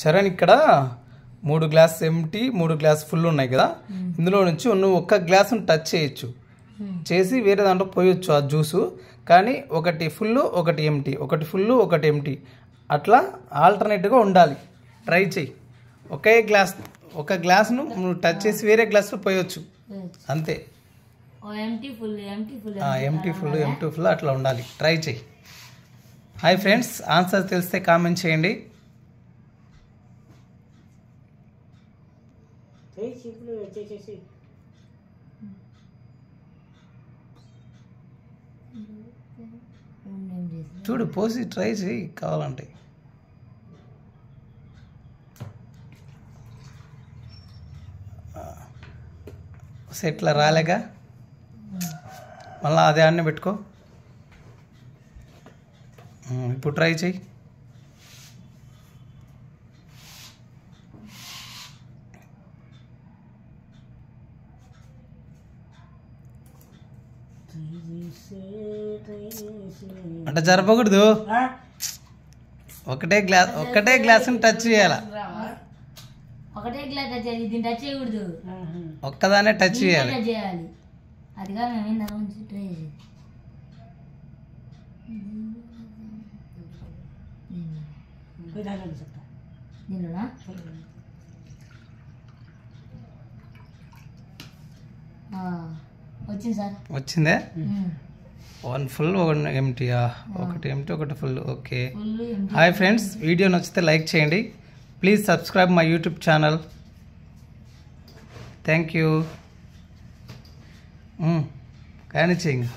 చరణ్ ఇక్కడ 3 glass empty 3 glass full ఉన్నాయి కదా, ఇందులో నుంచి నువ్వు ఒక్క గ్లాసును టచ్ చేయొచ్చు, చేసి వేరే దాంట్లో పోయొచ్చు ఆ జ్యూసు. కానీ ఒకటి ఫుల్ ఒకటి ఎంటీ, ఒకటి ఫుల్ ఒకటి ఎంటీ, అట్లా ఆల్టర్నేట్గా ఉండాలి. ట్రై చెయ్యి. ఒక గ్లాస్ను నువ్వు టచ్ చేసి వేరే గ్లాస్లో పోయొచ్చు, అంతే. ఎంటీ ఫుల్ అట్లా ఉండాలి. ట్రై చెయ్యి. హాయ్ ఫ్రెండ్స్, ఆన్సర్ తెలిస్తే కామెంట్ చేయండి. చూడు పోసి ట్రై చేయి కావాలంటే. సెట్లా రాలేగా, మళ్ళీ అదే అన్నీ పెట్టుకో. ఇప్పుడు ట్రై చెయ్యి. అంటే జరపకూడదు, ఒకటే గ్లాస్ టచ్ చేయాల, ఒక్కదానే టచ్ చేయాలి. వచ్చిందే. 1 ఫుల్ 1 ఎంటీయా, ఒకటి ఎంటీ ఒకటి full. Okay. Hi friends, video నచ్చితే లైక్ చేయండి. Please subscribe my YouTube channel. Thank you. కానీ చేయండి.